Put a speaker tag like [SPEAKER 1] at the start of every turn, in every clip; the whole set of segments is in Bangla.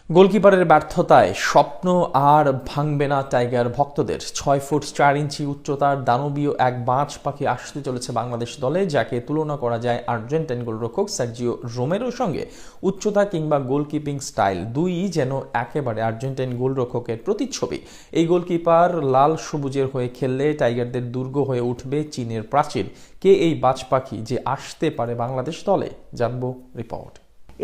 [SPEAKER 1] গোলকিপারের ব্যর্থতায় স্বপ্ন আর ভাঙবে না টাইগার ভক্তদের। 6 ফুট 4 ইঞ্চি উচ্চতার দানবীয় এক বাজ পাখি আসতে চলেছে বাংলাদেশ দলে, যাকে তুলনা করা যায় আর্জেন্টাইন গোলরক্ষক সার্জিও রোমেরোর সঙ্গে। উচ্চতা কিংবা গোলকিপিং স্টাইল দুইই যেন একেবারে আর্জেন্টাইন গোলরক্ষকের প্রতিচ্ছবি। এই গোলকিপার লাল সবুজের হয়ে খেললে টাইগারদের দুর্গ হয়ে উঠবে চীনের প্রাচীর। কে এই বাজ পাখি যে আসতে পারে বাংলাদেশ দলে, জানবো রিপোর্ট।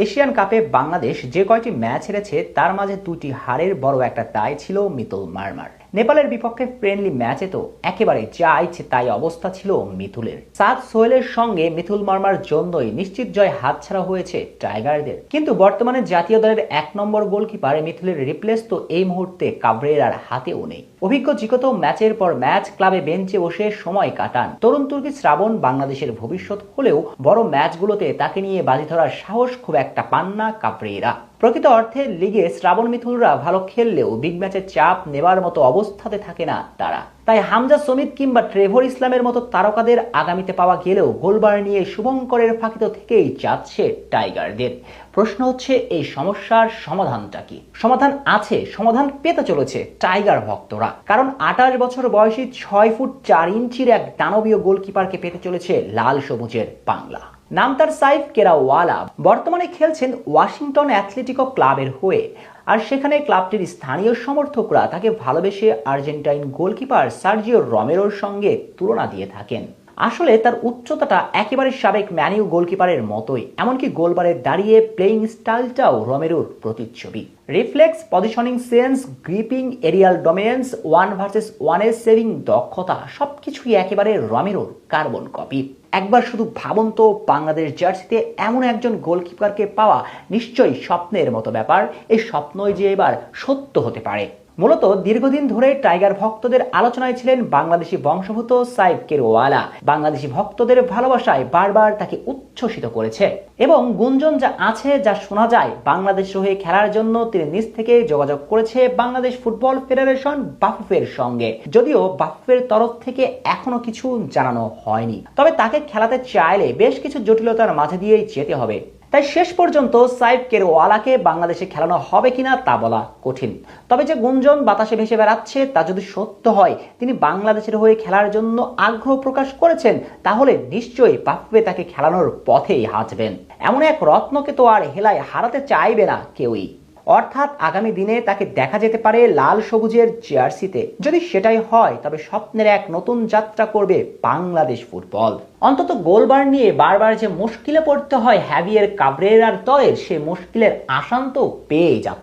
[SPEAKER 2] এশিয়ান কাপে বাংলাদেশ যে কয়টি ম্যাচ হেরেছে তার মাঝে দুটি হারের বড় একটা দায় ছিল মিতুল মারমার। নেপালের বিপক্ষে ফ্রেন্ডলি ম্যাচে তো একেবারে যা ইচ্ছে তাই অবস্থা ছিল মিতুলের। সাদ সোহেলের সঙ্গে মিতুল মারমার জন্যই নিশ্চিত জয় হাতছাড়া হয়েছে টাইগারদের। কিন্তু বর্তমানে জাতীয় দলের 1 নম্বর গোলকিপার মিতুলের রিপ্লেস তো এই মুহূর্তে কাবরেরার হাতেও নেই। অভিজ্ঞ জিকো ম্যাচের পর ম্যাচ ক্লাবে বেঞ্চে বসে সময় কাটান। তরুণ তুর্কি শ্রাবণ বাংলাদেশের ভবিষ্যৎ হলেও বড় ম্যাচগুলোতে তাকে নিয়ে বাজি ধরার সাহস খুব একটা পান না কাবরেরা। প্রকৃত অর্থে লিগে শ্রাবণ মিথুলরা ভালো খেললেও বিগ ম্যাচে চাপ নেবার মতো অবস্থাতে থাকে না তারা। তাই হামজা সমিত কিংবা ট্রেভর ইসলামের মতো তারকাদের আগামীতে পাওয়া গেলেও গোলবার নিয়ে শুভঙ্করের ফাঁকিত থেকেই যাচ্ছে টাইগারদের। প্রশ্ন হচ্ছে এই সমস্যার সমাধানটা কি? সমাধান আছে, সমাধান পেতে চলেছে টাইগার ভক্তরা। কারণ 28 বছর বয়সী 6 ফুট 4 ইঞ্চির এক দানবীয় গোলকিপারকে পেতে চলেছে লাল সবুজের বাংলা। নাম তার সাইফ কেরাওয়ালা। বর্তমানে খেলছেন ওয়াশিংটন অ্যাথলেটিকো ক্লাবের হয়ে। আর সেখানে ক্লাবটির স্থানীয় সমর্থকরা তাকে ভালোবেসে আর্জেন্টাইন গোলকিপার সার্জিও রোমেরোর সঙ্গে তুলনা দিয়ে থাকেন। আসলে তার উচ্চতাটা একেবারে সাবেক ম্যানিউ গোলকিপারের মতোই, এমনকি গোলবারে দাঁড়িয়ে প্লেইং স্টাইলটাও রোমেরোর প্রতিচ্ছবি। Reflex, positioning sense, gripping, aerial dominance, 1 versus 1 saving দক্ষতা সবকিছুই একেবারে রোমেরোর কার্বন কপি। একবার শুধু ভাবুন তো, বাংলাদেশ জার্সিতে এমন একজন গোলকিপারকে পাওয়া নিশ্চয়ই স্বপ্নের মতো ব্যাপার। এই স্বপ্নই যে এবার সত্য হতে পারে। মূলত দীর্ঘদিন ধরে টাইগার ভক্তদের আলোচনায় ছিলেন বাংলাদেশি বংশোদ্ভূত সাইফ কেরাওয়ালা। বাংলাদেশি ভক্তদের ভালোবাসায় বারবার তাকে উচ্ছ্বসিত করেছে এবং গুঞ্জন যা আছে, যা শোনা যায়, বাংলাদেশের হয়ে খেলার জন্য তিনি নিজ থেকে যোগাযোগ করেছে বাংলাদেশ ফুটবল ফেডারেশন বাফুফের সঙ্গে। যদিও বাফুফের তরফ থেকে এখনো কিছু জানানো হয়নি, তবে তাকে খেলাতে চাইলে বেশ কিছু জটিলতার মাঝে দিয়েই যেতে হবে। তাই শেষ পর্যন্ত সাইফ কেরাওয়ালাকে বাংলাদেশে খেলানো হবে কিনা তা বলা কঠিন। তবে যে গুঞ্জন বাতাসে ভেসে বেড়াচ্ছে তা যদি সত্য হয়, তিনি বাংলাদেশের হয়ে খেলার জন্য আগ্রহ প্রকাশ করেছেন, তাহলে নিশ্চয়ই বাফুফে তাকে খেলানোর পথেই হাঁটবেন। এমন এক রত্নকে তো আর হেলায় হারাতে চাইবে না কেউই। অর্থাৎ আগামী দিনে তাকে দেখা যেতে পারে লাল সবুজের জার্সিতে। যদি সেটাই হয়, তবে স্বপ্নের এক নতুন যাত্রা করবে বাংলাদেশ ফুটবল। অন্তত গোলবার নিয়ে বারবার যে মুশকিলে পড়তে হয় হ্যাভিয়ের কাবরেরার দলের, সে মুশকিলের আসান তো পেয়ে যাচ্ছে।